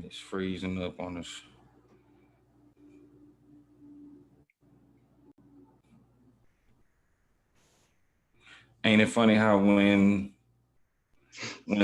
And it's freezing up on us. Ain't it funny how when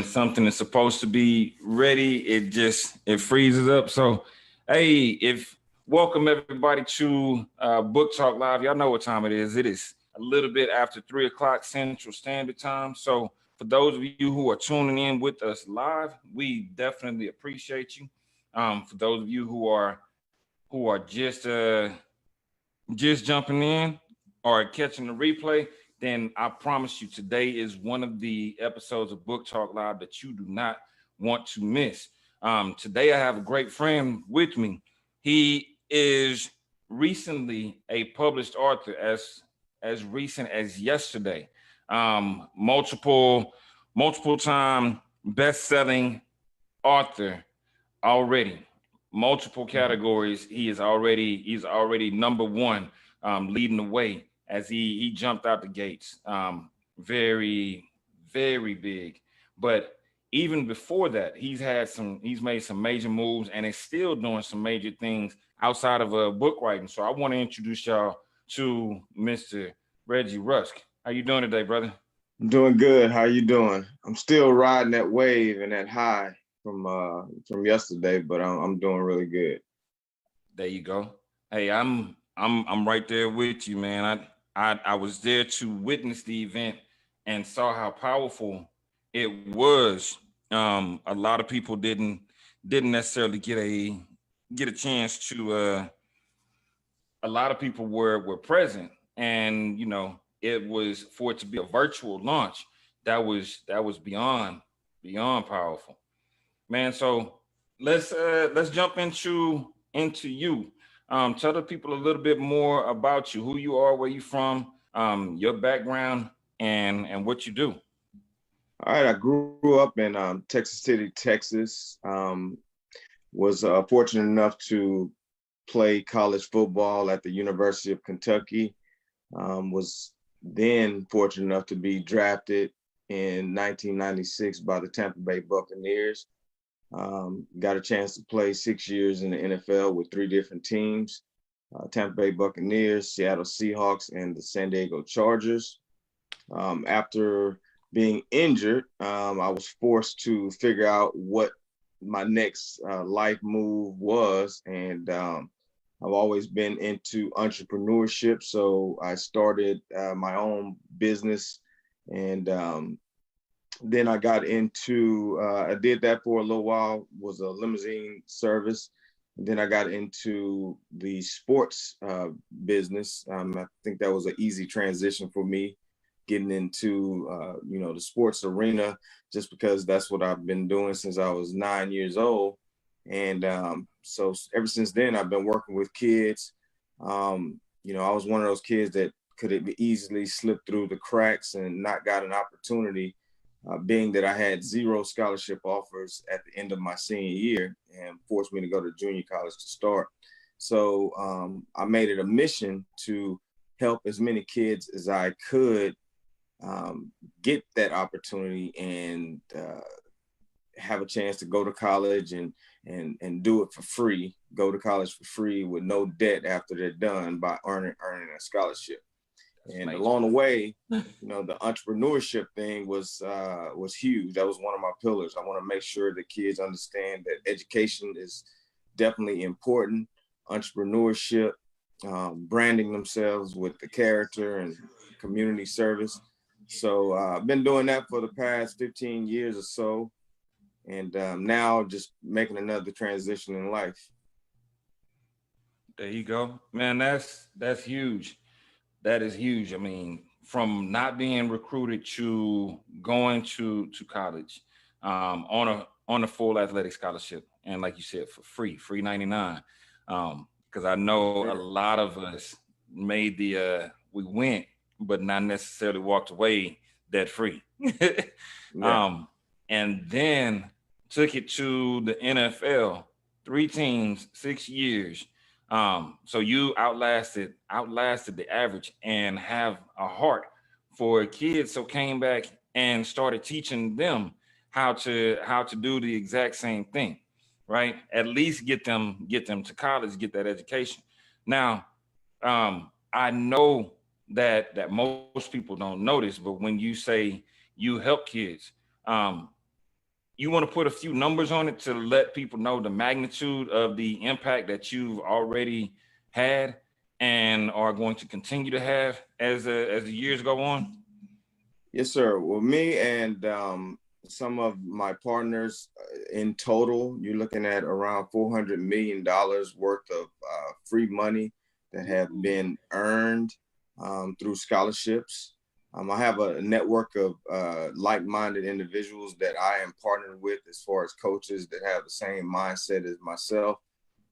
something is supposed to be ready, it freezes up. So, hey, if welcome everybody to Book Talk Live. Y'all know what time it is. It is a little bit after 3 o'clock Central Standard Time. So, for those of you who are tuning in with us live, we definitely appreciate you. For those of you who are just jumping in or catching the replay, then I promise you today is one of the episodes of Book Talk Live that you do not want to miss. Today I have a great friend with me. He is recently a published author as recent as yesterday. Multiple time best-selling author already, multiple categories. He's already number one, leading the way as he jumped out the gates. Very very big, but even before that, he's made some major moves and is still doing some major things outside of book writing. So I want to introduce y'all to Mr. Reggie Rusk. How you doing today, brother? I'm doing good. How you doing? I'm still riding that wave and that high from yesterday, but I'm doing really good. There you go. Hey, I'm right there with you, man. I was there to witness the event and saw how powerful it was. A lot of people didn't necessarily get a chance to. A lot of people were present, and it was for it to be a virtual launch. That was beyond powerful, man. So let's jump into you. Tell the people a little bit more about you, who you are, where you from, your background, and what you do. All right, I grew up in Texas City, Texas. Was fortunate enough to play college football at the University of Kentucky. Was then fortunate enough to be drafted in 1996 by the Tampa Bay Buccaneers. Got a chance to play 6 years in the NFL with three different teams: Tampa Bay Buccaneers, Seattle Seahawks, and the San Diego Chargers. After being injured, I was forced to figure out what my next life move was. And I've always been into entrepreneurship. So I started my own business, and then I got into, I did that for a little while, was a limousine service. And then I got into the sports business. I think that was an easy transition for me, getting into, the sports arena, just because that's what I've been doing since I was 9 years old. And so ever since then, I've been working with kids. I was one of those kids that could have easily slipped through the cracks and not got an opportunity, being that I had zero scholarship offers at the end of my senior year and forced me to go to junior college to start. So I made it a mission to help as many kids as I could get that opportunity and have a chance to go to college and do it for free, go to college for free with no debt after they're done by earning a scholarship. And along the way, the entrepreneurship thing was huge. That was one of my pillars. I want to make sure that kids understand that education is definitely important. Entrepreneurship, branding themselves with the character and community service. So I've been doing that for the past 15 years or so. And now just making another transition in life. There you go, man. That's huge. That is huge. I mean, from not being recruited to going to college, on a full athletic scholarship, and like you said, for free 99. Because I know a lot of us made we went, but not necessarily walked away debt free. Yeah. And then took it to the NFL, three teams, 6 years. So you outlasted the average and have a heart for kids. So came back and started teaching them how to do the exact same thing. right? At least get them to college, get that education. Now, I know that most people don't notice, but when you say you help kids, um, you want to put a few numbers on it to let people know the magnitude of the impact that you've already had and are going to continue to have as the years go on? Yes, sir. Well, me and some of my partners in total, you're looking at around $400 million worth of free money that have been earned through scholarships. I have a network of like-minded individuals that I am partnered with as far as coaches that have the same mindset as myself.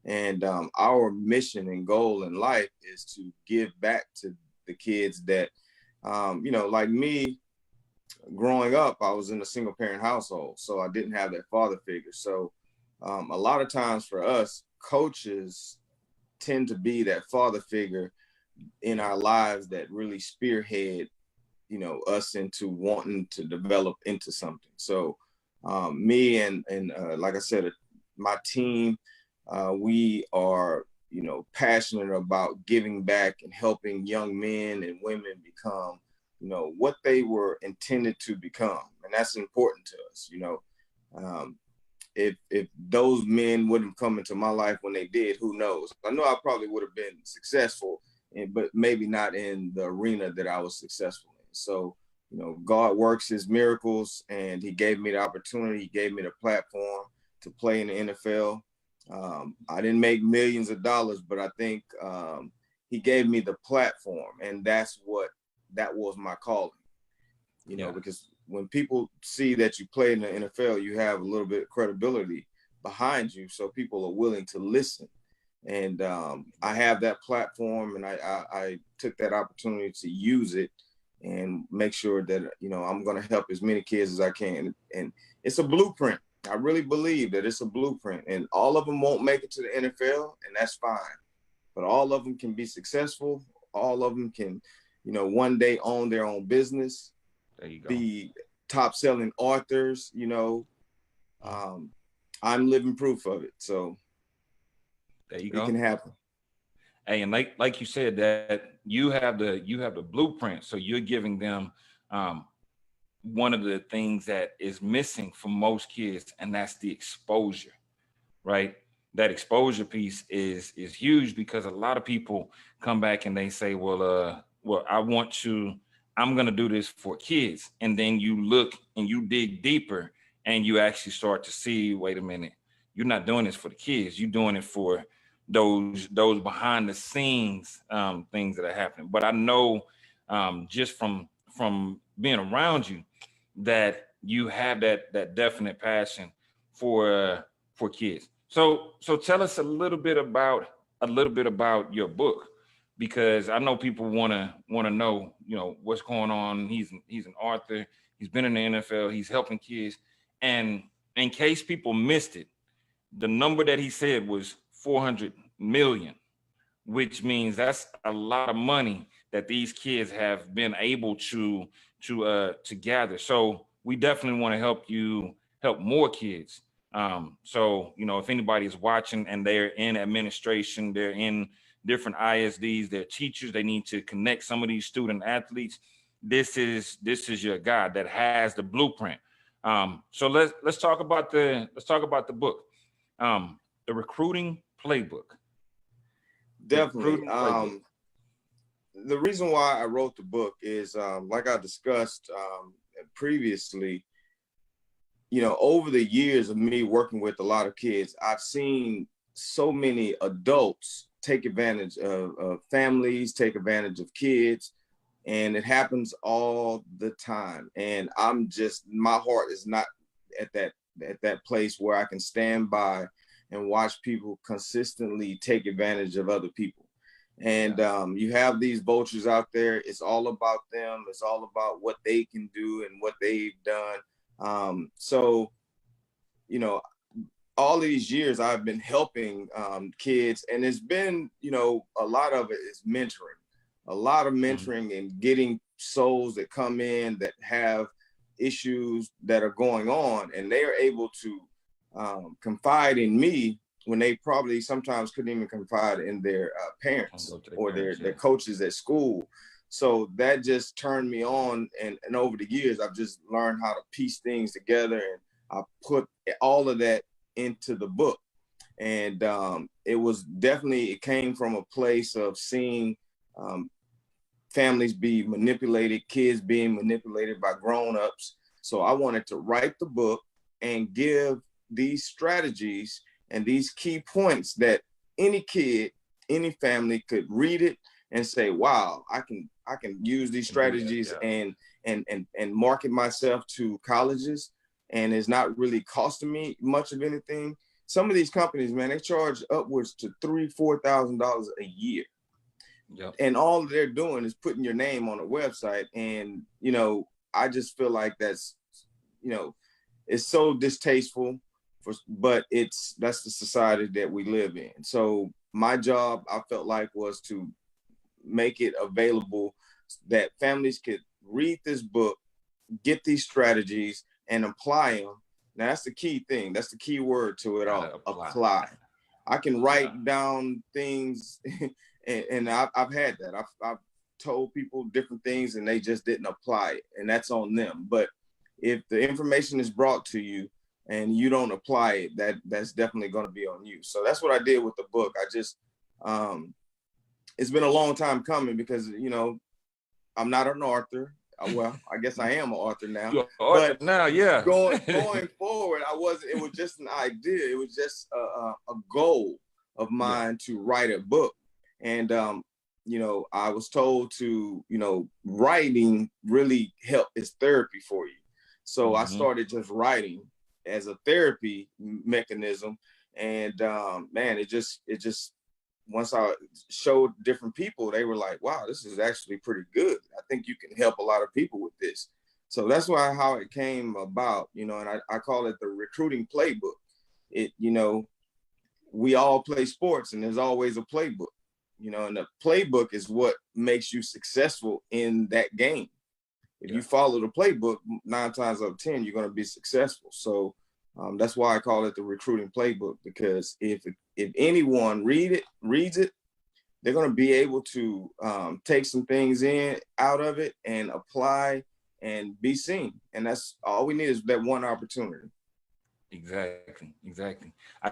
And our mission and goal in life is to give back to the kids that, like me, growing up, I was in a single parent household, so I didn't have that father figure. So a lot of times for us, coaches tend to be that father figure in our lives that really spearhead, us into wanting to develop into something. So me and like I said, my team, we are, passionate about giving back and helping young men and women become what they were intended to become, and that's important to us. Um, if those men wouldn't come into my life when they did, who knows? I know I probably would have been successful, but maybe not in the arena that I was successful in. So, God works His miracles, and He gave me the opportunity. He gave me the platform to play in the NFL. I didn't make millions of dollars, but I think He gave me the platform, and that was my calling, Yeah. because when people see that you play in the NFL, you have a little bit of credibility behind you. So people are willing to listen. And I have that platform, and I took that opportunity to use it and make sure that, I'm going to help as many kids as I can. And it's a blueprint. I really believe that it's a blueprint, and all of them won't make it to the NFL, and that's fine. But all of them can be successful. All of them can, one day own their own business, There you go. be top selling authors. I'm living proof of it. So There you it can go. happen. Hey, and like you said, that you have the blueprint, so you're giving them um, one of the things that is missing for most kids, and that's the exposure, right? That exposure piece is huge because a lot of people come back and they say, well, I'm gonna do this for kids, and then you look and you dig deeper, and you actually start to see, wait a minute, you're not doing this for the kids, you're doing it for those behind the scenes things that are happening. But I know just from being around you that you have that definite passion for kids. So tell us a little bit about your book, because I know people want to know, what's going on. He's an author. He's been in the NFL. He's helping kids. And in case people missed it, the number that he said was 400 million, which means that's a lot of money that these kids have been able to gather. So we definitely want to help more kids. So if anybody is watching and they're in administration, they're in different ISDs, they're teachers, they need to connect some of these student athletes. This is your guy that has the blueprint. So let's talk about the book, the recruiting playbook. The Definitely. recruiting playbook. The reason why I wrote the book is, like I discussed previously, over the years of me working with a lot of kids, I've seen so many adults take advantage of families, take advantage of kids, and it happens all the time. And my heart is not at that place where I can stand by and watch people consistently take advantage of other people. And you have these vultures out there. It's all about them. It's all about what they can do and what they've done. So, all these years I've been helping kids, and it's been, a lot of it is mentoring, a lot of Mhm. mentoring and getting souls that come in that have issues that are going on, and they are able to confide in me when they probably sometimes couldn't even confide in their parents or their coaches at school. So that just turned me on. And over the years, I've just learned how to piece things together. And I put all of that into the book. And it came from a place of seeing families be manipulated, kids being manipulated by grown-ups. So I wanted to write the book and give these strategies and these key points that any kid, any family could read it and say, wow, I can use these strategies and market myself to colleges, and it's not really costing me much of anything. Some of these companies, man, they charge upwards to $3,000-$4,000 a year. Yep. And all they're doing is putting your name on a website. And, I just feel like that's, it's so distasteful, but that's the society that we live in. So my job, I felt like, was to make it available that families could read this book, get these strategies, and apply them. Now, that's the key thing. That's the key word to it all. Apply. I can write down things, and I've had that. I've told people different things, and they just didn't apply it, and that's on them. But if the information is brought to you and you don't apply it, that's definitely going to be on you. So that's what I did with the book. I just, it's been a long time coming because, I'm not an author. Well, I guess I am an author now. You're an author now, yeah. Going forward, I wasn't. It was just an idea. It was just a goal of mine to write a book. And I was told to, writing really is therapy for you. So I started just writing as a therapy mechanism. And man, it just once I showed different people, they were like, wow, this is actually pretty good. I think you can help a lot of people with this. So that's how it came about, and I call it the recruiting playbook. We all play sports, and there's always a playbook, and the playbook is what makes you successful in that game. If you follow the playbook, 9 times out of 10, you're going to be successful. So that's why I call it the recruiting playbook, because if anyone reads it, they're going to be able to take some things out of it and apply and be seen. And that's all we need, is that one opportunity. Exactly. I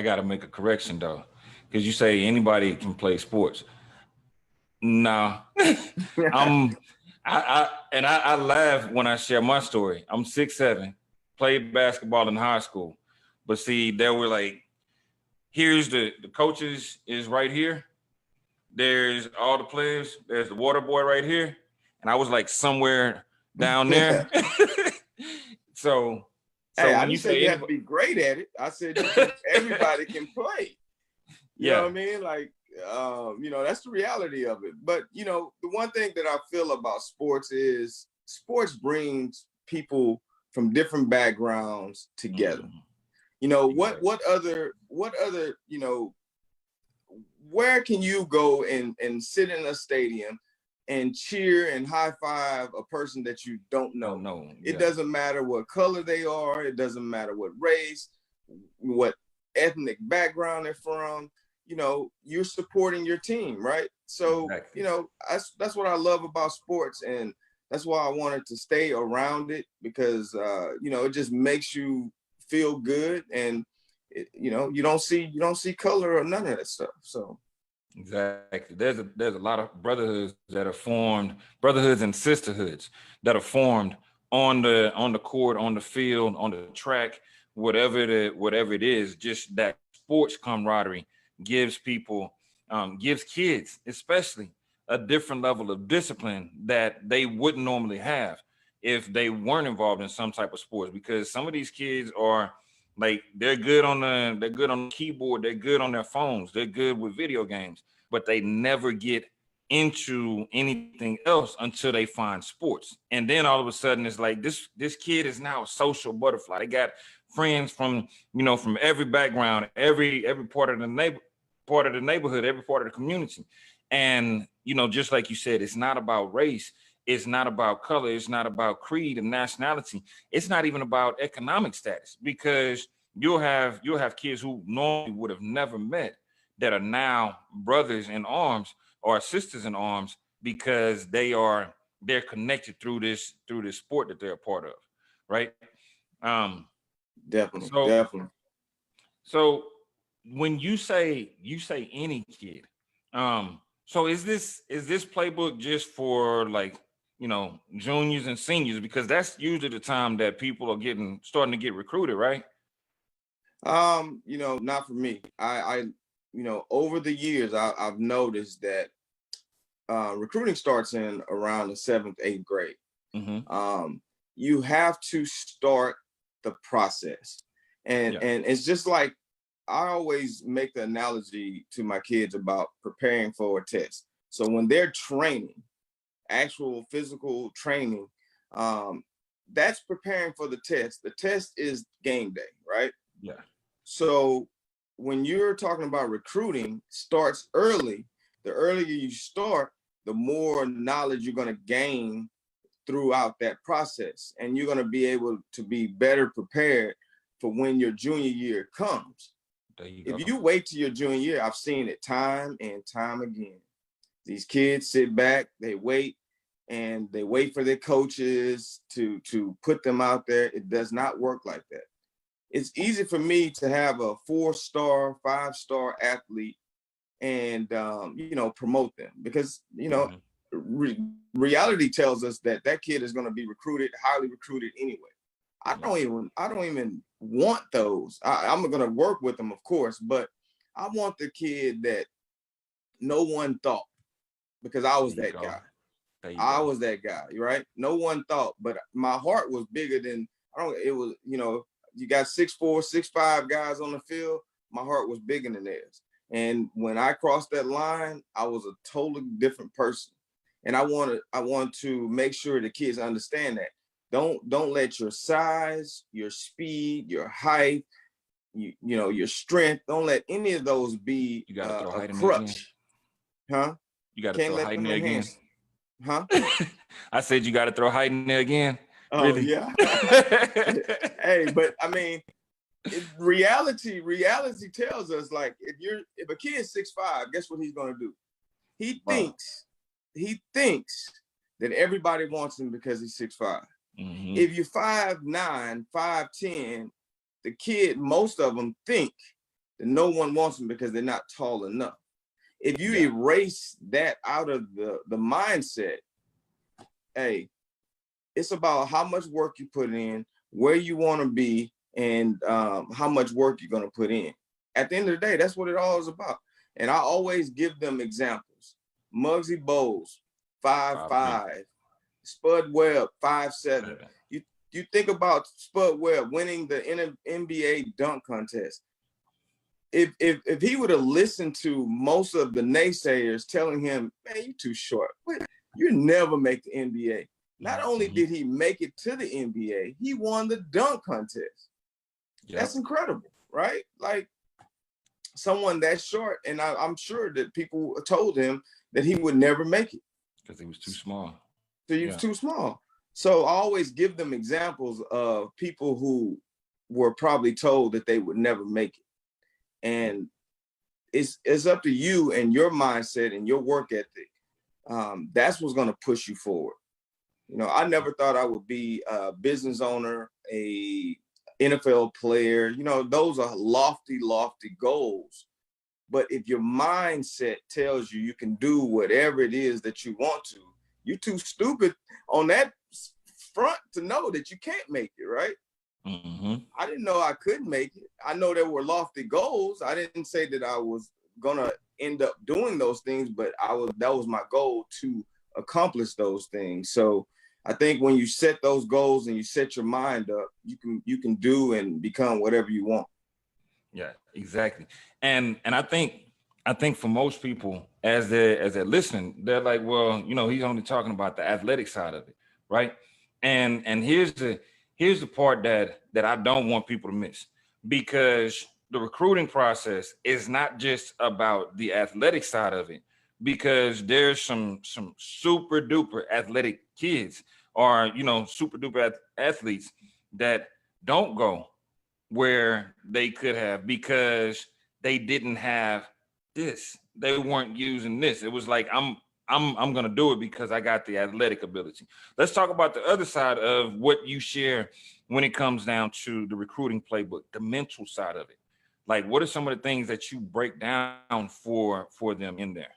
gotta make a correction though, because you say anybody can play sports. No, I laugh when I share my story. I'm 6'7", played basketball in high school, but see, there were like, here's the coaches is right here. There's all the players. There's the water boy right here, and I was like somewhere down there. So hey, I didn't say you have to be great at it. I said everybody can play. You know what I mean? Like, that's the reality of it. But, the one thing that I feel about sports is sports brings people from different backgrounds together. What other, where can you go and sit in a stadium and cheer and high five a person that you don't know? It doesn't matter what color they are. It doesn't matter what race, what ethnic background they're from. You're supporting your team, right? So, that's what I love about sports, and that's why I wanted to stay around it, because, it just makes you feel good, and you don't see color or none of that stuff. So. Exactly. There's a lot of brotherhoods that are formed, brotherhoods and sisterhoods that are formed on the court, on the field, on the track, whatever it is. Just that sports camaraderie gives people, gives kids especially, a different level of discipline that they wouldn't normally have if they weren't involved in some type of sports. Because some of these kids are like, they're good on the keyboard, they're good on their phones, they're good with video games, but they never get into anything else until they find sports. And then all of a sudden it's like this kid is now a social butterfly. They got friends from every background, every part of the neighborhood, every part of the community. And just like you said, it's not about race, it's not about color, it's not about creed and nationality, it's not even about economic status, because you'll have kids who normally would have never met that are now brothers in arms or sisters in arms because they're connected through this sport that they're a part of, right? Um, Definitely, so definitely. so when you say any kid, so is this playbook just for like juniors and seniors because that's usually the time that people are starting to get recruited, right? Not for me. Over the years, I've noticed that recruiting starts in around the seventh, eighth grade. Mm-hmm. You have to start the process, and Yeah. and it's just like I always make the analogy to my kids about preparing for a test. So when they're training, actual physical training, um, that's preparing for the test. The test is game day, right? Yeah. So when you're talking about recruiting, starts early. The earlier you start, the more knowledge you're going to gain throughout that process, and you're going to be able to be better prepared for when your junior year comes. There you If go. you wait till your junior year, I've seen it time and time again. These kids sit back, they wait, and they wait for their coaches to put them out there. It does not work like that. It's easy for me to have a 4-star, 5-star athlete and promote them because Mm-hmm. reality tells us that that kid is going to be recruited, highly recruited anyway. Yeah. I don't even want those. I'm going to work with them, of course, but I want the kid that no one thought, because I There was you that go. guy. There you I go. was that guy, right? No one thought, but my heart was bigger than I don't. It was, you got 6'4", 6'5" guys on the field. My heart was bigger than theirs. And when I crossed that line, I was a totally different person. And I want to make sure the kids understand that. Don't let your size, your speed, your height, your strength. Don't let any of those be You got to throw a height in there again. crutch, huh? You got to Can't throw let height in them there again. enhance, huh? I said you got to throw height in there again. Oh Really? yeah. Hey, but I mean, reality tells us, like, if a kid's 6'5", guess what he's gonna do? He Wow. thinks he thinks that everybody wants him because he's 6'5". Mm-hmm. If you're 5'9", 5'10", the kid, most of them think that no one wants them because they're not tall enough. If you Yeah. erase that out of the mindset, hey, it's about how much work you put in, where you want to be, and how much work you're going to put in. At the end of the day, that's what it all is about. And I always give them examples. Muggsy Bowles, 5'8". 5'5". Spud Webb, 5'7". You think about Spud Webb winning the NBA dunk contest. If he would have listened to most of the naysayers telling him, man, you're too short. You never make the NBA. Not only Mm-hmm. did he make it to the NBA, he won the dunk contest. That's Yep. incredible, right? Like, someone that short, and I'm sure that people told him that he would never make it. Because he was too small. So he was Yeah. too small. So I always give them examples of people who were probably told that they would never make it. And it's up to you and your mindset and your work ethic. That's what's going to push you forward. I never thought I would be a business owner, a NFL player. Those are lofty, lofty goals. But if your mindset tells you can do whatever it is that you want to, you're too stupid on that front to know that you can't make it, right? Mm-hmm. I didn't know I couldn't make it. I know there were lofty goals. I didn't say that I was gonna end up doing those things, but that was my goal to accomplish those things. So I think when you set those goals and you set your mind up, you can do and become whatever you want. Yeah, exactly. And I think for most people as they're listening, they're like, well, he's only talking about the athletic side of it, right? And here's the part that I don't want people to miss, because the recruiting process is not just about the athletic side of it, because there's some super duper athletic kids or super duper athletes that don't go where they could have, because they didn't have this. They weren't using this. It was like I'm gonna do it because I got the athletic ability. Let's talk about the other side of what you share when it comes down to the recruiting playbook, the mental side of it. Like, what are some of the things that you break down for them in there?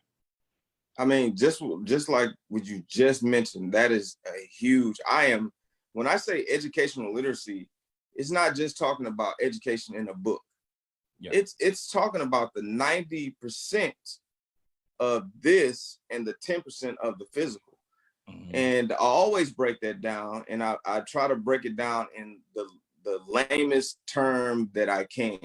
I mean, just like what you just mentioned, that is a huge. When I say educational literacy, it's not just talking about education in a book. Yeah. It's talking about the 90% of this and the 10% of the physical. Mm-hmm. And I always break that down, and I try to break it down in the lamest term that I can.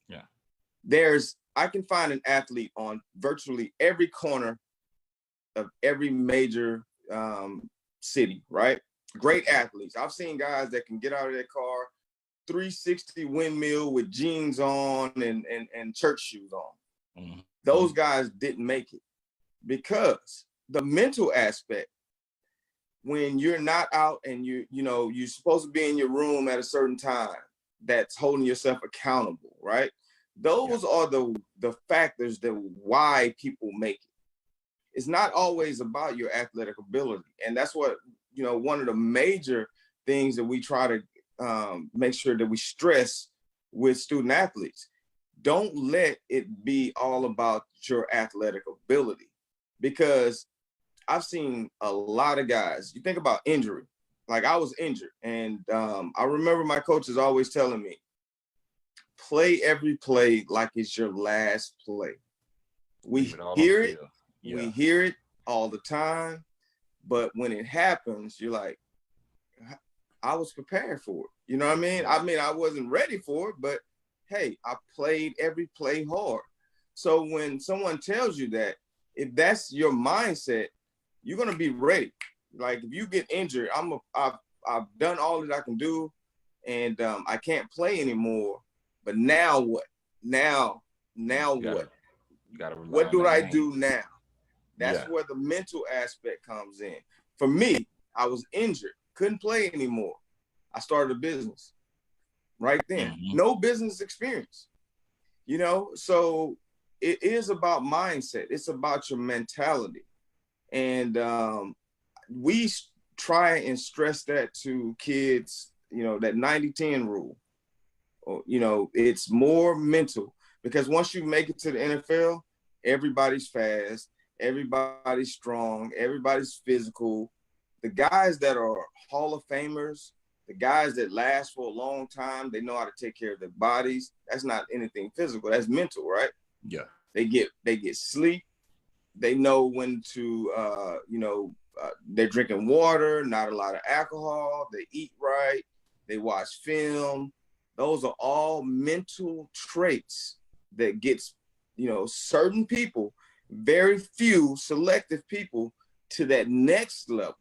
Yeah. I can find an athlete on virtually every corner of every major city, right? Great athletes. I've seen guys that can get out of their car, 360 windmill with jeans on and church shoes on. Mm-hmm. Those guys didn't make it because the mental aspect, when you're not out and you're supposed to be in your room at a certain time, that's holding yourself accountable, right? Those are the factors that why people make it. It's not always about your athletic ability. And that's what, one of the major things that we try to make sure that we stress with student athletes. Don't let it be all about your athletic ability, because I've seen a lot of guys. You think about injury. Like, I was injured, and I remember my coaches always telling me, play every play like it's your last play. We hear it. Yeah. We hear it all the time. But when it happens, you're like, I was prepared for it. You know what I mean? I wasn't ready for it, but hey, I played every play hard. So when someone tells you that, if that's your mindset, you're going to be ready. Like, if you get injured, I've done all that I can do, and I can't play anymore. But now what? Now what? What do I do now? That's where the mental aspect comes in. For me, I was injured, couldn't play anymore. I started a business right then. Mm-hmm. No business experience, so it is about mindset. It's about your mentality. And we try and stress that to kids, that 90-10 rule. It's more mental, because once you make it to the NFL, everybody's fast, everybody's strong, everybody's physical. The guys that are Hall of Famers, the guys that last for a long time, they know how to take care of their bodies. That's not anything physical. That's mental, right? Yeah. They get sleep. They know when to, they're drinking water, not a lot of alcohol. They eat right. They watch film. Those are all mental traits that gets, certain people, very few selective people, to that next level,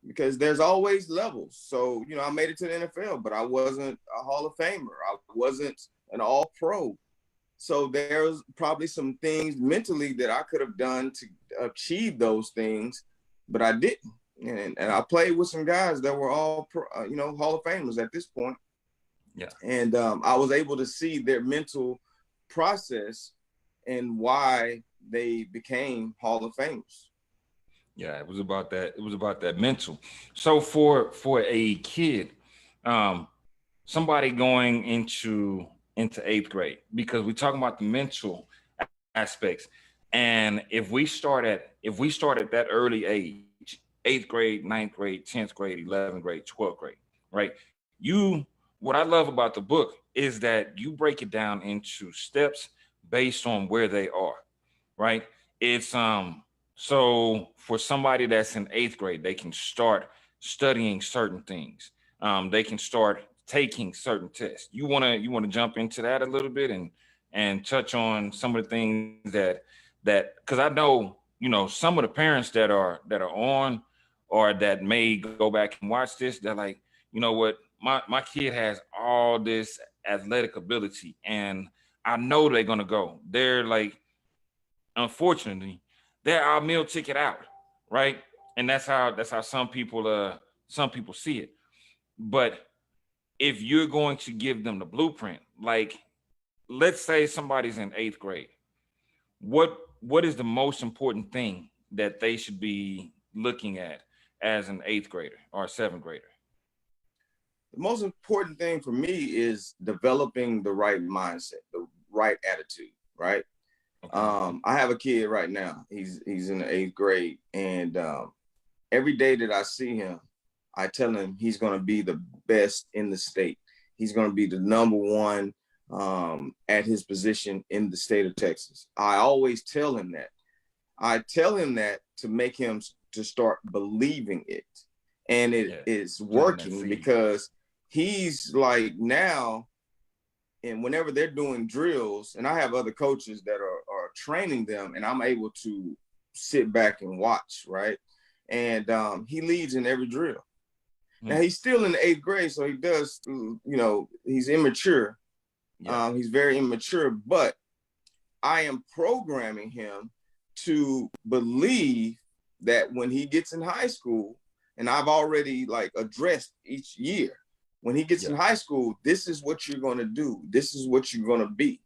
because there's always levels. So, I made it to the NFL, but I wasn't a Hall of Famer. I wasn't an all-pro. So there's probably some things mentally that I could have done to achieve those things, but I didn't. And I played with some guys that were all, Hall of Famers at this point. Yeah. And I was able to see their mental process and why they became Hall of Famers. Yeah, it was about that. It was about that mental. So for a kid, somebody going into eighth grade, because we're talking about the mental aspects, and if we start at that early age, 8th grade, 9th grade, 10th grade, 11th grade, 12th grade, right? What I love about the book is that you break it down into steps based on where they are, right? It's so for somebody that's in 8th grade, they can start studying certain things. They can start taking certain tests. You wanna jump into that a little bit and touch on some of the things that because I know, some of the parents that are on, or that may go back and watch this, they're like, you know what, my kid has all this athletic ability, and I know they're gonna go. They're like, unfortunately, they're our meal ticket out, right? And that's how some people see it. But if you're going to give them the blueprint, like let's say somebody's in 8th grade, what is the most important thing that they should be looking at as an 8th grader or a 7th grader? The most important thing for me is developing the right mindset, the right attitude, right? Okay. I have a kid right now. He's in the 8th grade, and every day that I see him, I tell him he's going to be the best in the state. He's going to be the number one at his position in the state of Texas. I always tell him that. I tell him that to make him to start believing it. And it is working because he's like now, and whenever they're doing drills, and I have other coaches that are training them, and I'm able to sit back and watch, right? And he leads in every drill. Now he's still in the 8th grade, so he does, he's immature. Yeah. He's very immature, but I am programming him to believe that when he gets in high school, and I've already like addressed each year, when he gets in high school, this is what you're going to do. This is what you're going to be.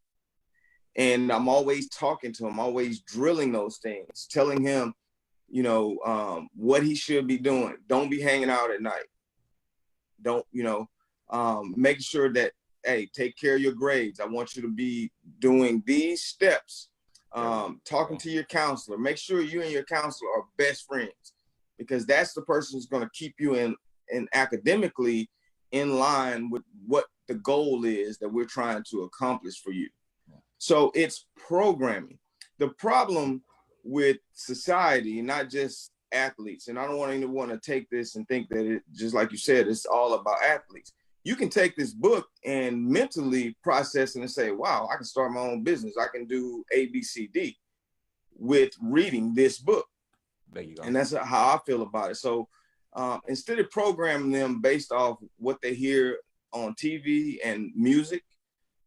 And I'm always talking to him, always drilling those things, telling him, what he should be doing. Don't be hanging out at night. Don't, make sure that, hey, take care of your grades. I want you to be doing these steps, talking to your counselor. Make sure you and your counselor are best friends, because that's the person who's going to keep you in academically in line with what the goal is that we're trying to accomplish for you. So it's programming. The problem with society, not just athletes, and I don't want anyone to take this and think that it, just like you said, it's all about athletes. You can take this book and mentally process it and say, wow, I can start my own business. I can do A, B, C, D with reading this book. There you go. And that's how I feel about it. So instead of programming them based off what they hear on TV and music,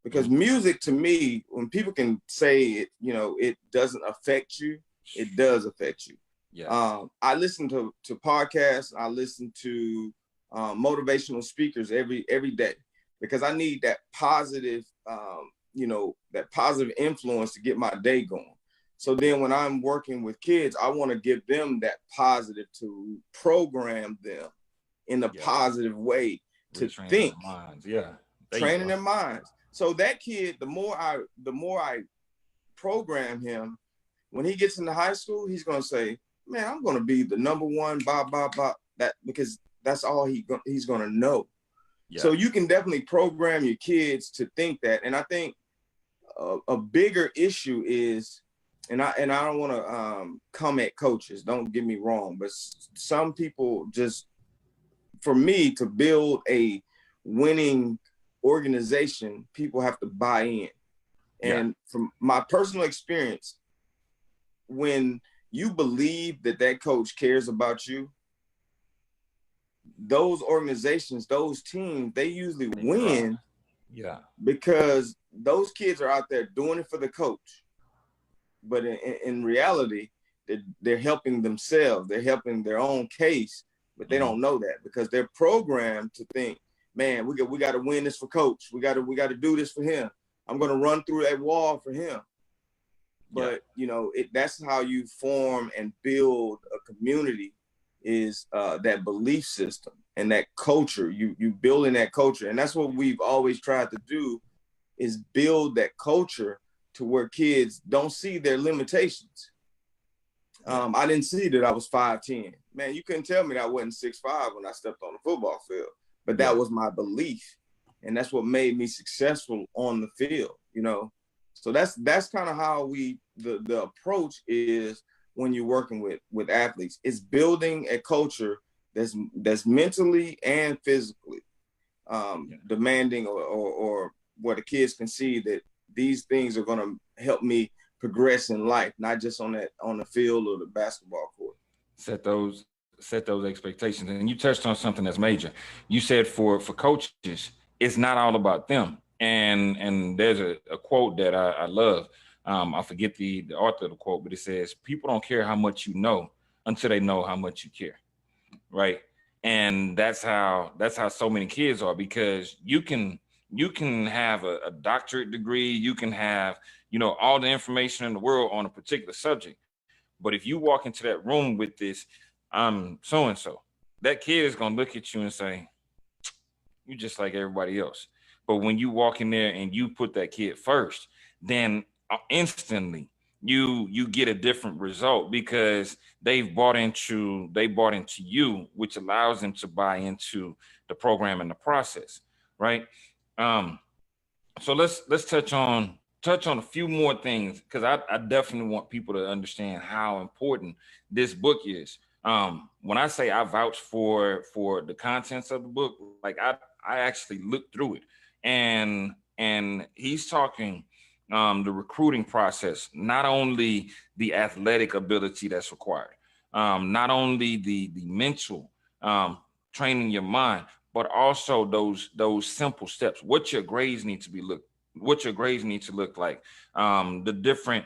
because music to me, when people can say it, it doesn't affect you, it does affect you. Yeah. I listen to podcasts. I listen to motivational speakers every day, because I need that positive, that positive influence to get my day going. So then when I'm working with kids, I want to give them that positive to program them in a positive way to think. Their minds. Yeah. Training their minds. So that kid, the more I program him, when he gets into high school, he's going to say, man, I'm going to be the number one, that, because that's all he's going to know. Yeah. So you can definitely program your kids to think that. And I think a bigger issue is, and I don't want to come at coaches, don't get me wrong, but some people just, for me to build a winning organization, people have to buy in. And from my personal experience, when you believe that coach cares about you, those organizations, those teams, they usually win. Yeah. Because those kids are out there doing it for the coach. But in reality, they're helping themselves. They're helping their own case, but they don't know that, because they're programmed to think, man, we got to win this for coach. We got to do this for him. I'm going to run through that wall for him. But, that's how you form and build a community, is that belief system and that culture. You building that culture. And that's what we've always tried to do, is build that culture to where kids don't see their limitations. I didn't see that I was 5'10". Man, you couldn't tell me that I wasn't 6'5" when I stepped on the football field. But that was my belief. And that's what made me successful on the field, So that's kind of how the approach is when you're working with athletes. It's building a culture that's mentally and physically demanding, or where the kids can see that these things are going to help me progress in life, not just on the field or the basketball court. Set those expectations. And you touched on something that's major. You said for coaches, it's not all about them. And there's a quote that I love. I forget the author of the quote, but it says, people don't care how much you know until they know how much you care. Right. And that's how so many kids are, because you can have a doctorate degree, you can have, all the information in the world on a particular subject. But if you walk into that room with this, I'm so and so, that kid is gonna look at you and say, you just like everybody else. But when you walk in there and you put that kid first, then instantly you get a different result, because they bought into you, which allows them to buy into the program and the process, right? Um, so let's touch on a few more things, because I definitely want people to understand how important this book is. When I say I vouch for the contents of the book, like I actually looked through it, and he's talking the recruiting process, not only the athletic ability that's required, not only the mental, training your mind, but also those simple steps. What your grades need to look like, the different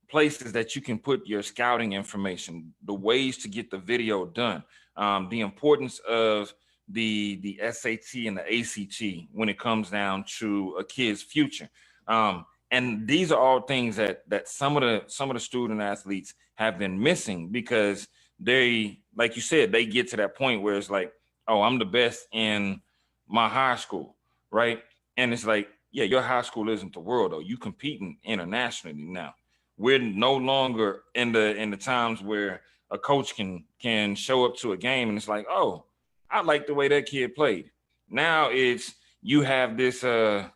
places that you can put your scouting information, the ways to get the video done, the importance of the SAT and the ACT when it comes down to a kid's future. And these are all things that some of the student athletes have been missing, because they, like you said, they get to that point where it's like, oh, I'm the best in my high school, right? And it's like, yeah, your high school isn't the world, though. You competing internationally now. We're no longer in the times where a coach can show up to a game and it's like, oh, I like the way that kid played. Now it's, you have YouTube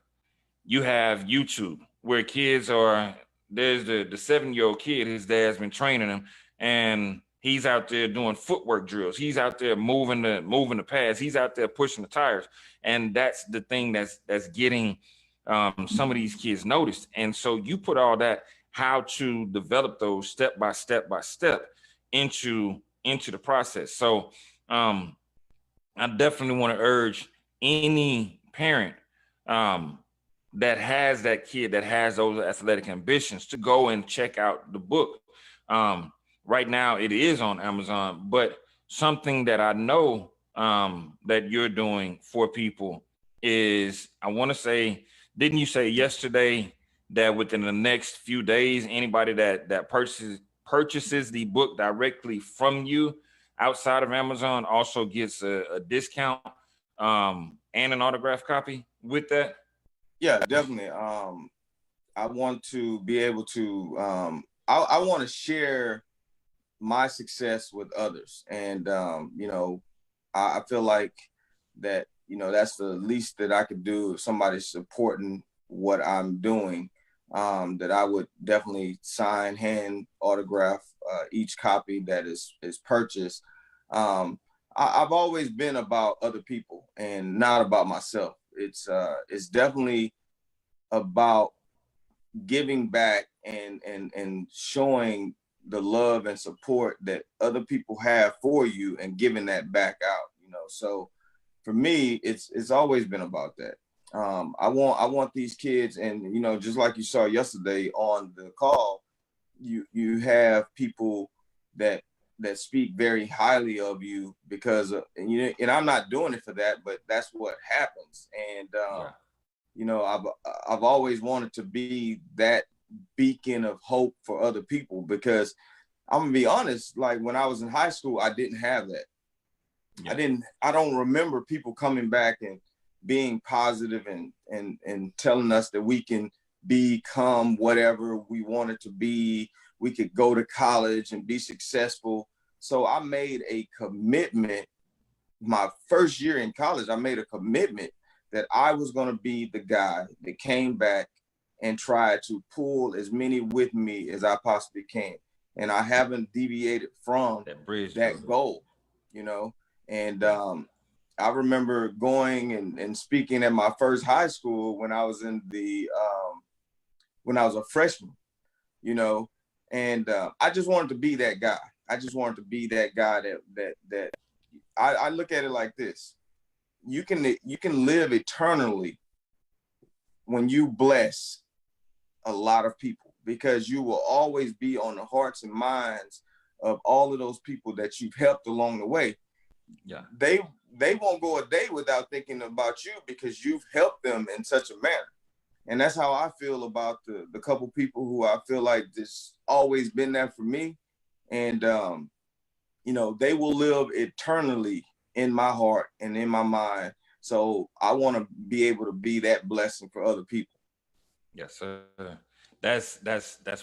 where kids are, there's the 7-year-old kid, his dad's been training him, and he's out there doing footwork drills. He's out there moving the pads. He's out there pushing the tires. And that's the thing that's getting some of these kids noticed. And so you put all that, how to develop those step by step into the process. So um, I definitely want to urge any parent um, that has that kid that has those athletic ambitions to go and check out the book. Um, right now, it is on Amazon, but something that I know that you're doing for people is, I want to say, didn't you say yesterday that within the next few days, anybody that purchases the book directly from you outside of Amazon also gets a discount and an autographed copy with that? Yeah, definitely. I want to be able to. I want to share my success with others, and I feel like that. That's the least that I could do if somebody's supporting what I'm doing. That I would definitely sign, hand, autograph each copy that is purchased. I've always been about other people and not about myself. It's definitely about giving back and showing the love and support that other people have for you and giving that back out. So for me, it's always been about that. I want these kids, and just like you saw yesterday on the call, you have people that speak very highly of you because and I'm not doing it for that, but that's what happens. And Yeah. I've always wanted to be that beacon of hope for other people, because I'm gonna be honest, like when I was in high school, I didn't have that. Yeah. I don't remember people coming back and being positive and telling us that we can become whatever we wanted to be. We could go to college and be successful. So I made a commitment my first year in college. I made a commitment that I was going to be the guy that came back and tried to pull as many with me as I possibly can. And I haven't deviated from That bridge that builder. goal, you know. And I remember going and speaking at my first high school when I was when I was a freshman, you know, and I just wanted to be that guy. I just wanted to be that guy that I look at it like this: you can live eternally when you bless a lot of people, because you will always be on the hearts and minds of all of those people that you've helped along the way. Yeah. they won't go a day without thinking about you because you've helped them in such a manner. And that's how I feel about the couple people who I feel like just always been there for me. And they will live eternally in my heart and in my mind. So I want to be able to be that blessing for other people. Yes, sir. That's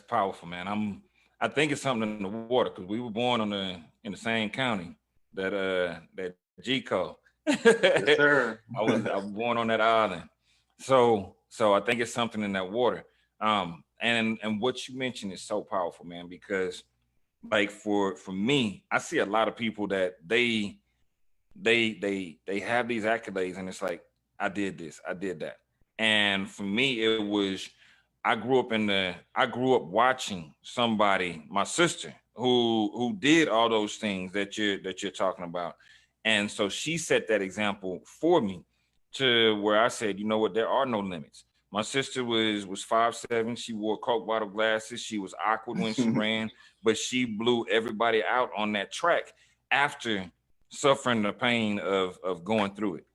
powerful, man. I think it's something in the water because we were born in the same county that G-Co. Yes, sir. I was born on that island. So I think it's something in that water. And what you mentioned is so powerful, man, because like for me, I see a lot of people that they have these accolades and it's like I did this, I did that. And for me it was I grew up watching somebody, my sister, who did all those things that you're talking about. And so she set that example for me to where I said, you know what, there are no limits. My sister was 5'7". She wore Coke bottle glasses. She was awkward when she ran, but she blew everybody out on that track after suffering the pain of going through it.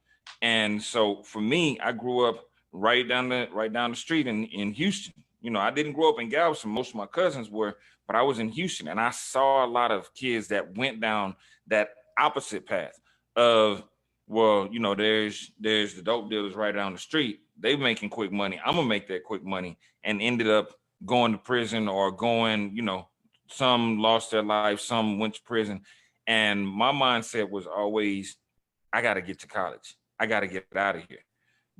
And so for me, I grew up right down the street in Houston. You know, I didn't grow up in Galveston. Most of my cousins were, but I was in Houston, and I saw a lot of kids that went down that opposite path of, well, you know, there's the dope dealers right down the street. They making quick money. I'm gonna make that quick money, and ended up going to prison or going, you know, some lost their life, some went to prison. And my mindset was always, I got to get to college. I got to get out of here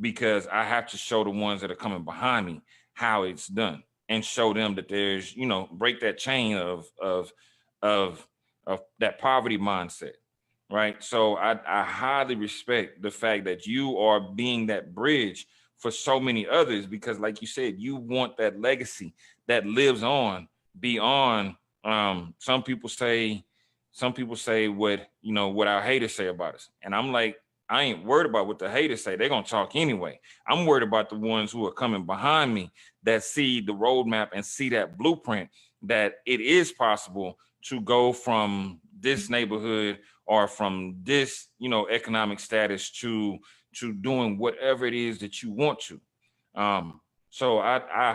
because I have to show the ones that are coming behind me how it's done and show them that there's, you know, break that chain of of that poverty mindset. Right. So I highly respect the fact that you are being that bridge for so many others because, like you said, you want that legacy that lives on beyond. Some people say what, you know, what our haters say about us. And I'm like, I ain't worried about what the haters say. They're gonna talk anyway. I'm worried about the ones who are coming behind me that see the roadmap and see that blueprint that it is possible to go from this neighborhood or from this, you know, economic status to doing whatever it is that you want to. So I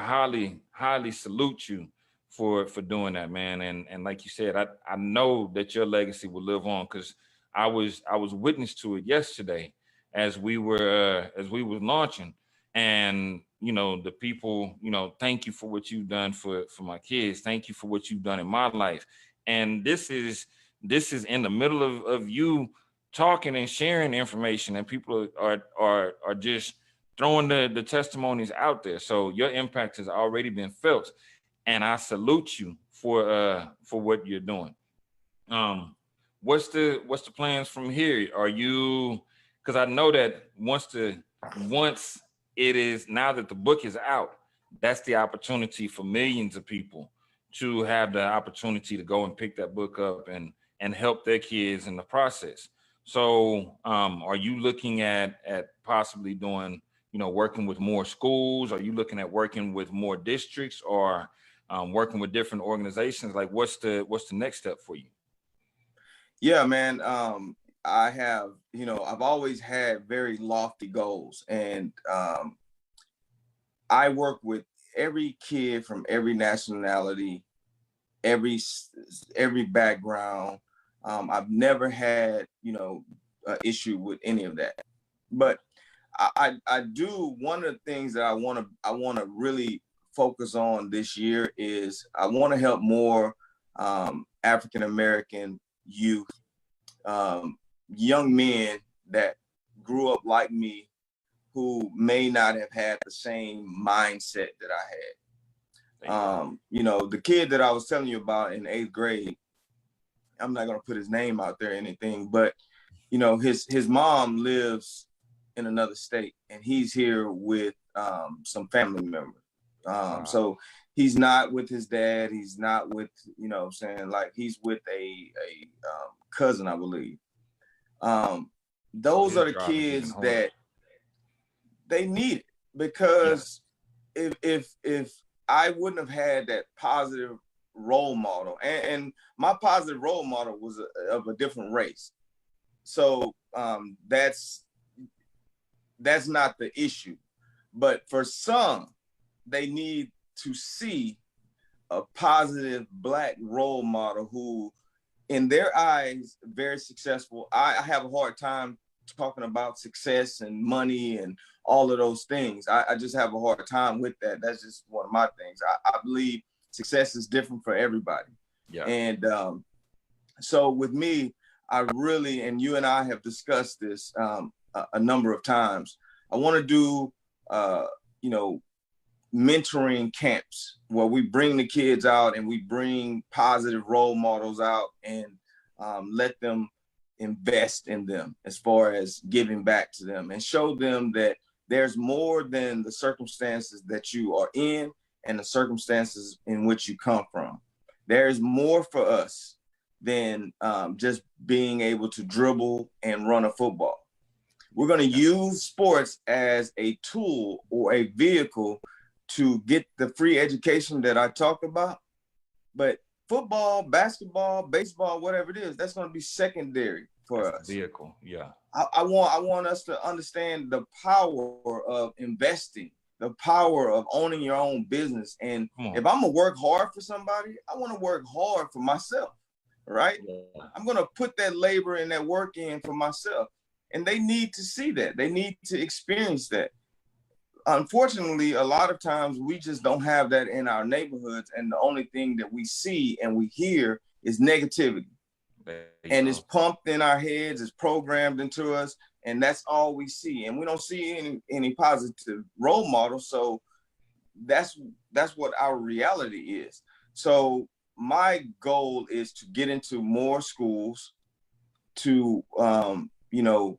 highly salute you for doing that, man. And like you said, I know that your legacy will live on because I was witness to it yesterday as we were launching. And you know, the people, you know, thank you for what you've done for my kids. Thank you for what you've done in my life. And this is in the middle of you talking and sharing information, and people are just throwing the testimonies out there. So your impact has already been felt, and I salute you for what you're doing. Um, what's the plans from here? Are you, because I know that once it is, now that the book is out, that's the opportunity for millions of people to have the opportunity to go and pick that book up and help their kids in the process. So are you looking at possibly doing, you know, working with more schools? Are you looking at working with more districts or working with different organizations? Like what's the next step for you? Yeah, man. I have, I've always had very lofty goals, and I work with every kid from every nationality, every every background. I've never had, an issue with any of that. But I do, one of the things that I want to really focus on this year is I want to help more African American youth, young men that grew up like me, who may not have had the same mindset that I had. The kid that I was telling you about in 8th grade, I'm not gonna put his name out there or anything, but his mom lives in another state, and he's here with some family members. Wow. So he's not with his dad. He's not with, I'm saying, like, he's with a cousin, I believe. Um, So those his are the job is even kids harder. that they need it, Yeah. because if I wouldn't have had that positive role model, and my positive role model was of a different race. So that's not the issue. But for some, they need to see a positive Black role model who, in their eyes, very successful. I have a hard time talking about success and money and all of those things. I just have a hard time with that. That's just one of my things. I believe success is different for everybody. Yeah. And so with me, I really, and you and I have discussed this a number of times. I want to do, mentoring camps where we bring the kids out and we bring positive role models out and let them invest in them as far as giving back to them and show them that there's more than the circumstances that you are in and the circumstances in which you come from. There's more for us than just being able to dribble and run a football. We're going to use sports as a tool or a vehicle to get the free education that I talked about. But football, basketball, baseball, whatever it is, that's going to be secondary for us. Vehicle, yeah. I want us to understand the power of investing, the power of owning your own business. And if I'm going to work hard for somebody, I want to work hard for myself, right? Yeah. I'm going to put that labor and that work in for myself. And they need to see that. They need to experience that. Unfortunately, a lot of times we just don't have that in our neighborhoods. And the only thing that we see and we hear is negativity. And it's pumped in our heads, it's programmed into us. And that's all we see. And we don't see any positive role models. So that's what our reality is. So my goal is to get into more schools to,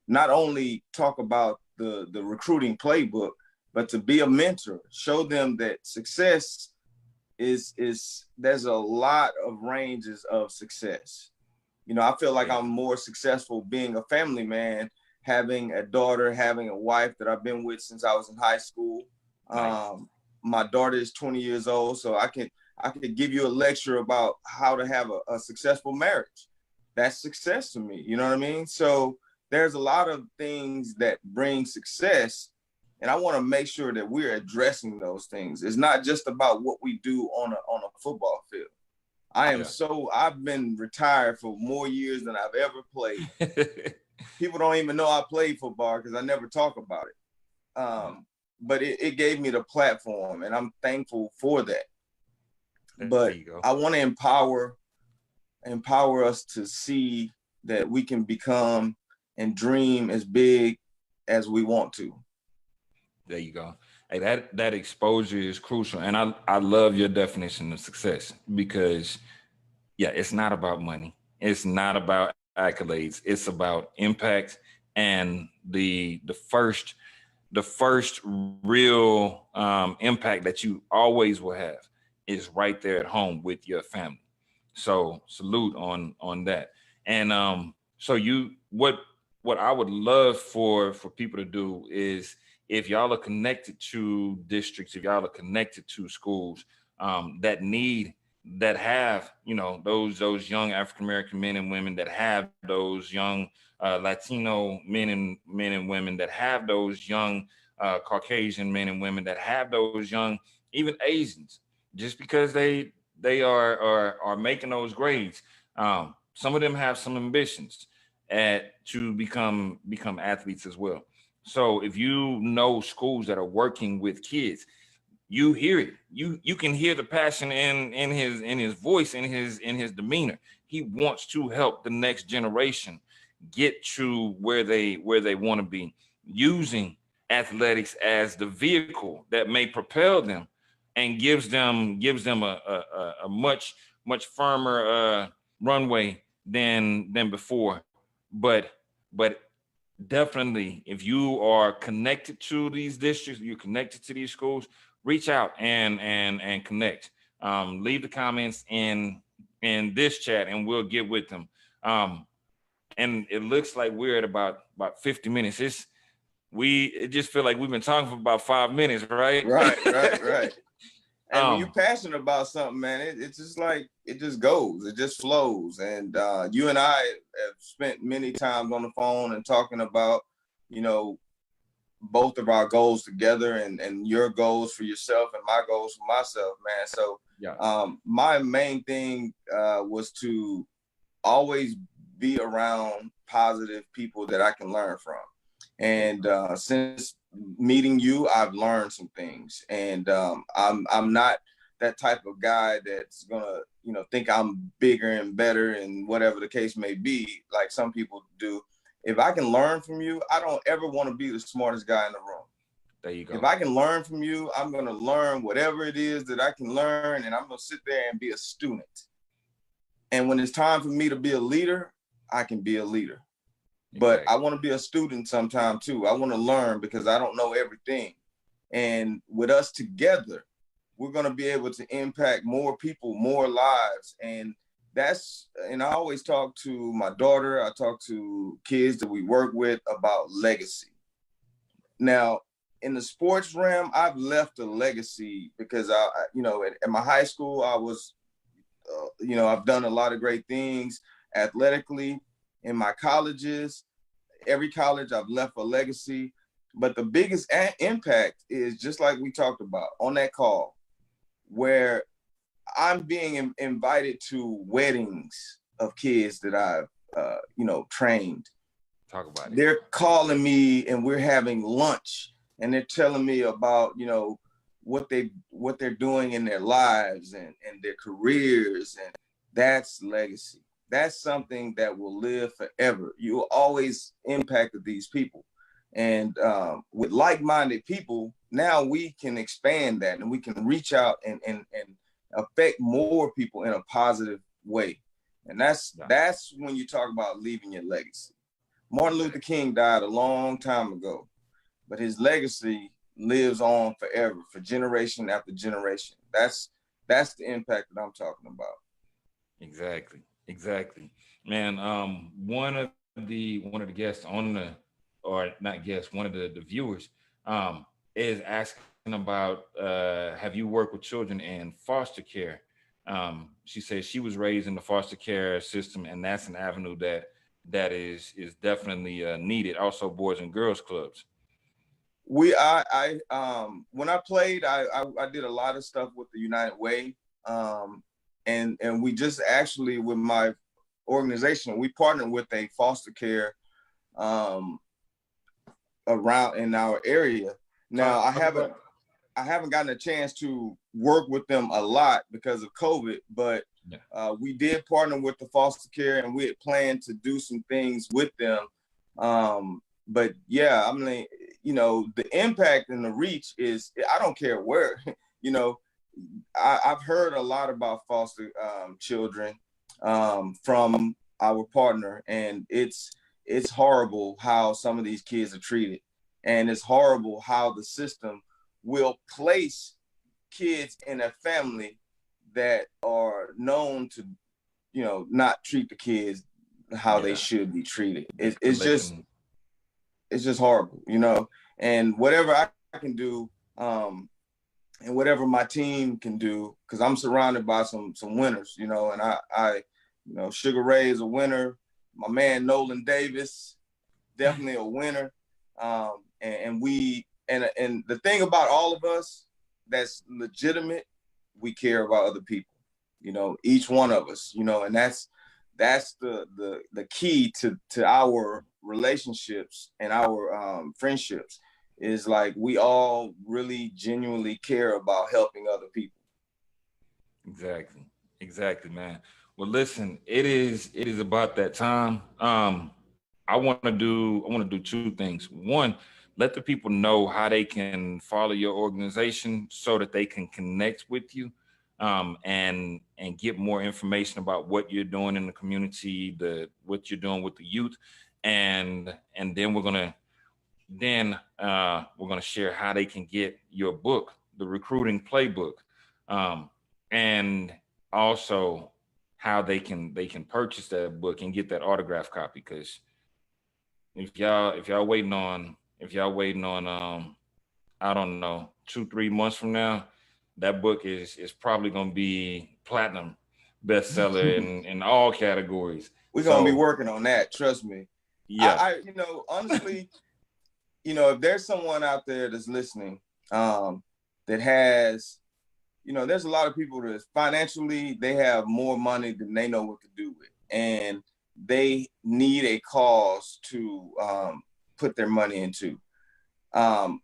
not only talk about the recruiting playbook, but to be a mentor, show them that success is there's a lot of ranges of success. I feel like I'm more successful being a family man, having a daughter, having a wife that I've been with since I was in high school. Nice. My daughter is 20 years old, so I could give you a lecture about how to have a successful marriage. That's success to me. You know what I mean? So there's a lot of things that bring success. And I want to make sure that we're addressing those things. It's not just about what we do on a football field. I've been retired for more years than I've ever played. People don't even know I played football because I never talk about it. But it gave me the platform, and I'm thankful for that. But I want to empower us to see that we can become and dream as big as we want to. There you go. Hey, that exposure is crucial. And I love your definition of success because, it's not about money. It's not about accolades. It's about impact. And the first real impact that you always will have is right there at home with your family. So salute on that. And so what I would love for people to do is, if y'all are connected to districts, if y'all are connected to schools that have, those young African-American men and women, that have those young Latino men and women, that have those young Caucasian men and women, that have those young, even Asians, just because they are making those grades. Some of them have some ambitions to become athletes as well. So if you know schools that are working with kids, you hear it. You can hear the passion in his voice, in his demeanor. He wants to help the next generation get to where they want to be, using athletics as the vehicle that may propel them and gives them a much firmer runway than before. But definitely, if you are connected to these districts, you're connected to these schools, reach out and connect. Leave the comments in this chat and we'll get with them. And it looks like we're at about 50 minutes. It just feel like we've been talking for about 5 minutes, right? Right. And when you're passionate about something, man, it's just like, it just goes, it just flows. And you and I have spent many times on the phone and talking about, you know, both of our goals together, and your goals for yourself and my goals for myself, man. So my main thing was to always be around positive people that I can learn from. And since meeting you, I've learned some things. And I'm not that type of guy that's gonna, you know, think I'm bigger and better and whatever the case may be, like some people do. If I can learn from you, I don't ever want to be the smartest guy in the room. There you go. If I can learn from you, I'm going to learn whatever it is that I can learn, and I'm going to sit there and be a student. And when it's time for me to be a leader, I can be a leader. But I want to be a student sometime too. I want to learn because I don't know everything. And with us together, we're going to be able to impact more people, more lives. And I always talk to my daughter, I talk to kids that we work with about legacy. Now, in the sports realm, I've left a legacy because you know, at my high school, I was, you know, I've done a lot of great things athletically. In my colleges, every college, I've left a legacy. But the biggest impact is just like we talked about on that call, where I'm being invited to weddings of kids that I've, you know, trained. Talk about it. They're calling me and we're having lunch, and they're telling me about, you know, what they're doing in their lives and their careers. And that's legacy. That's something that will live forever. You always impacted these people. And with like-minded people, now we can expand that and we can reach out and affect more people in a positive way. And that's when you talk about leaving your legacy. Martin Luther King died a long time ago, but his legacy lives on forever, for generation after generation. That's the impact that I'm talking about. Exactly. Man, one of the guests on the, or not guests, one of the viewers is asking about have you worked with children in foster care? She says she was raised in the foster care system, and that's an avenue that is definitely needed. Also, boys and girls clubs. When I played, I did a lot of stuff with the United Way, and we just actually, with my organization, we partnered with a foster care around in our area. Now I haven't gotten a chance to work with them a lot because of COVID, but we did partner with the foster care, and we had planned to do some things with them. But yeah, I mean, you know, the impact and the reach is, I don't care where, you know, I've heard a lot about foster children from our partner, and it's horrible how some of these kids are treated. And it's horrible how the system will place kids in a family that are known to, you know, not treat the kids how they should be treated. It's just horrible, you know. And whatever I can do, and whatever my team can do, because I'm surrounded by some winners, you know. And I you know, Sugar Ray is a winner. My man Nolan Davis, definitely a winner. And the thing about all of us that's legitimate, we care about other people, you know, each one of us, you know. And that's the key to our relationships and our friendships, is like we all really genuinely care about helping other people. Exactly, man. Well, listen, it is about that time. I want to do two things. One, let the people know how they can follow your organization so that they can connect with you, and get more information about what you're doing in the community, what you're doing with the youth, and then we're gonna share how they can get your book, the recruiting playbook, and also how they can purchase that book and get that autograph copy. Because if y'all waiting on I don't know, 2-3 months from now, that book is probably going to be platinum bestseller in all categories. We're gonna be So working on that. Trust me. yeah, You know, honestly, you know, if there's someone out there that's listening, that has, you know, there's a lot of people that financially they have more money than they know what to do with, and they need a cause to put their money into. I'm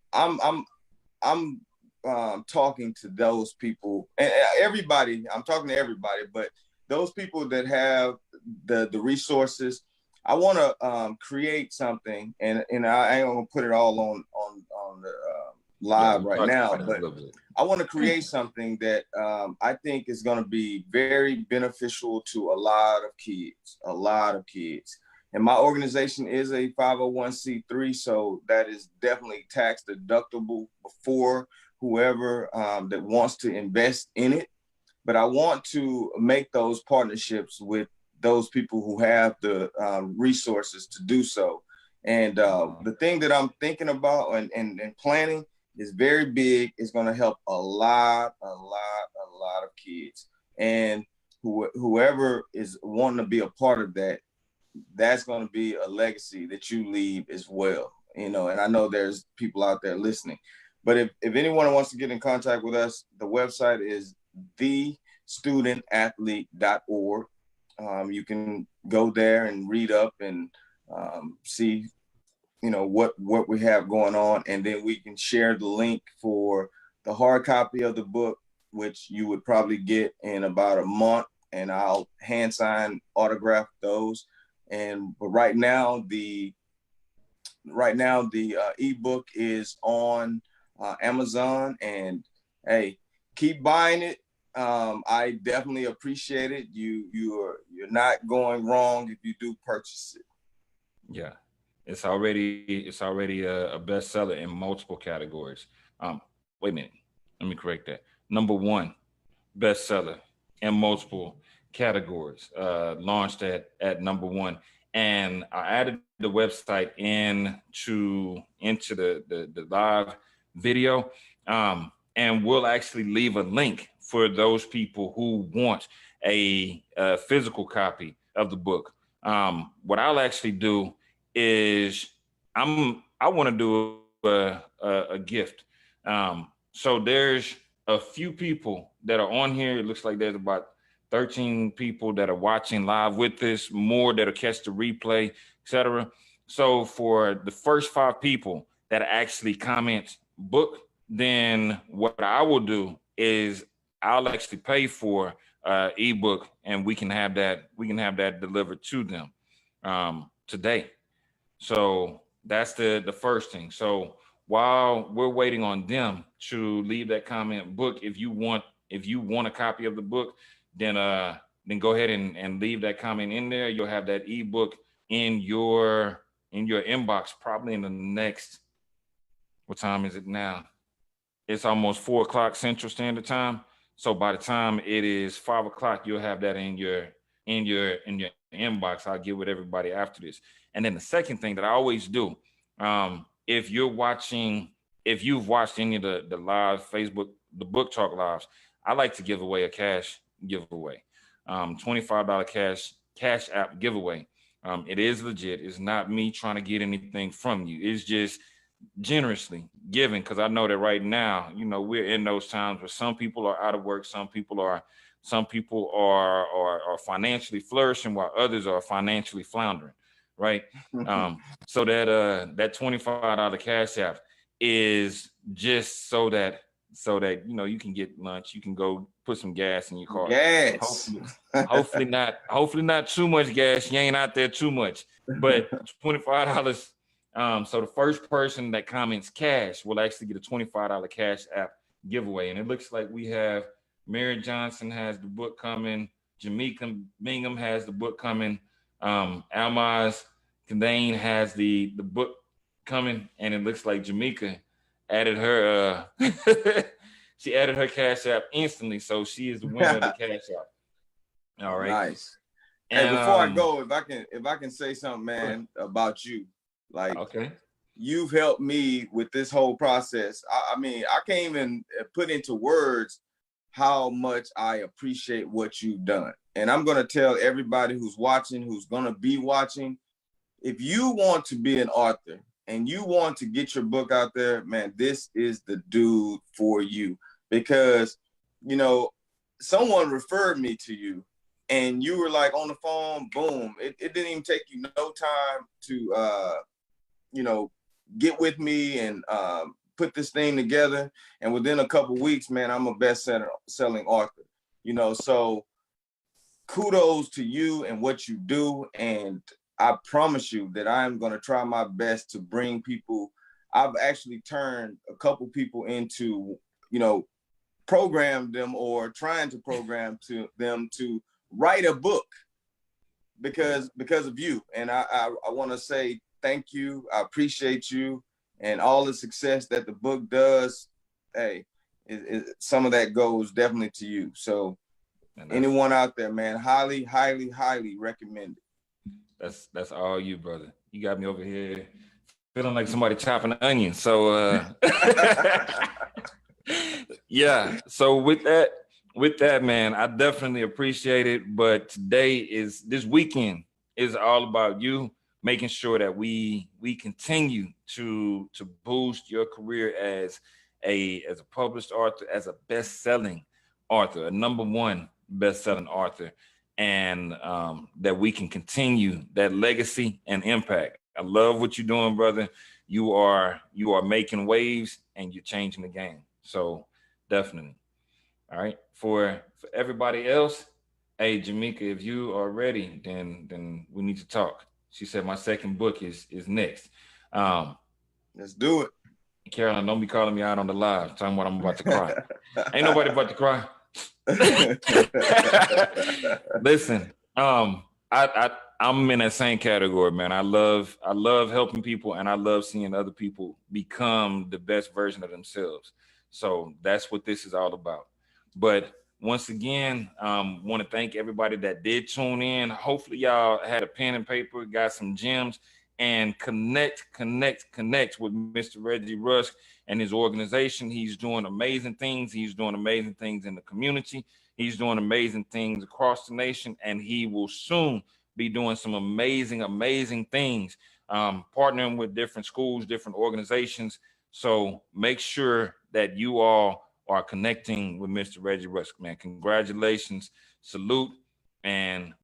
talking to those people, and everybody. I'm talking to everybody, but those people that have the resources. I want to create something, and I ain't gonna put it all on the yeah, live we right talked now, about it a but little bit. I want to create something that I think is going to be very beneficial to a lot of kids, And my organization is a 501c3, so that is definitely tax deductible for whoever that wants to invest in it. But I want to make those partnerships with those people who have the resources to do so. And the thing that I'm thinking about and planning is very big. It's going to help a lot of kids. And whoever is wanting to be a part of that, that's going to be a legacy that you leave as well. You know, and I know there's people out there listening. But if anyone wants to get in contact with us, the website is thestudentathlete.org. You can go there and read up and see, you know, what we have going on, and then we can share the link for the hard copy of the book, which you would probably get in about a month, and I'll hand sign autograph those. But right now the ebook is on Amazon, and hey, keep buying it. I definitely appreciate it. You're not going wrong if you do purchase it. Yeah, it's already a bestseller in multiple categories. Wait a minute, let me correct that. Number one bestseller in multiple categories. Launched at number one, and I added the website into the live video, and we'll actually leave a link for those people who want a physical copy of the book. What I'll actually do is I want to do a gift. So there's a few people that are on here. It looks like there's about 13 people that are watching live with us, more that'll catch the replay, etc. So for the first 5 people that actually comment book, then what I will do is I'll actually pay for ebook, and we can have that delivered to them today. So that's the first thing. So while we're waiting on them to leave that comment book, if you want a copy of the book, then go ahead and leave that comment in there. You'll have that ebook in your inbox probably in the next, what time is it now? It's almost 4 o'clock Central Standard Time. So by the time it is 5 o'clock, you'll have that in your inbox. I'll get with everybody after this. And then the second thing that I always do, if you've watched any of the live Facebook, the book talk lives, I like to give away a cash giveaway, $25 cash app giveaway. It is legit. It's not me trying to get anything from you. It's just generously giving, because I know that right now, we're in those times where some people are out of work, some people are financially flourishing while others are financially floundering, right? So that $25 cash app is just so that you can get lunch, you can go put some gas in your car. Yes. Hopefully not too much gas. You ain't out there too much, but $25. So the first person that comments cash will actually get a $25 cash app giveaway. And it looks like we have Mary Johnson has the book coming. Jamaica Bingham has the book coming. Almaz Kandane has the book coming. And it looks like Jamaica added her she added her cash app instantly. So she is the winner of the cash app. All right. Nice. And hey, before I go, if I can say something, man, about you. Like, okay, you've helped me with this whole process. I mean, I can't even put into words how much I appreciate what you've done. And I'm going to tell everybody who's watching, who's going to be watching, if you want to be an author and you want to get your book out there, man, this is the dude for you. Because, you know, someone referred me to you and you were like on the phone, boom. It didn't even take you no time to, you know, get with me and put this thing together. And within a couple of weeks, man, I'm a best-selling author, you know, so kudos to you and what you do. And I promise you that I'm going to try my best to bring people. I've actually turned a couple people into, you know, program them or trying to program them to write a book because of you. And I want to say thank you. I appreciate you and all the success that the book does. Hey, some of that goes definitely to you. So anyone out there, man, highly, highly, highly recommend it. That's all you, brother. You got me over here feeling like somebody chopping an onion. So yeah. So with that, man, I definitely appreciate it. But this weekend is all about you making sure that we continue to boost your career as a published author, as a best-selling author, a #1 best-selling author, and that we can continue that legacy and impact. I love what you're doing, brother. You are making waves and you're changing the game. So definitely. All right. For everybody else, hey Jamaica, if you are ready, then we need to talk. She said my second book is next. Let's do it. Carolyn, don't be calling me out on the live talking about I'm about to cry. Ain't nobody about to cry. Listen, I'm in that same category, man. I love helping people, and I love seeing other people become the best version of themselves. So that's what this is all about. But once again, want to thank everybody that did tune in. Hopefully y'all had a pen and paper, got some gems, and connect with Mr. Reggie Rusk and his organization. He's doing amazing things. He's doing amazing things in the community. He's doing amazing things across the nation, and he will soon be doing some amazing things, partnering with different schools, different organizations. So make sure that you all are connecting with Mr. Reggie Rusk, man. Congratulations, salute, and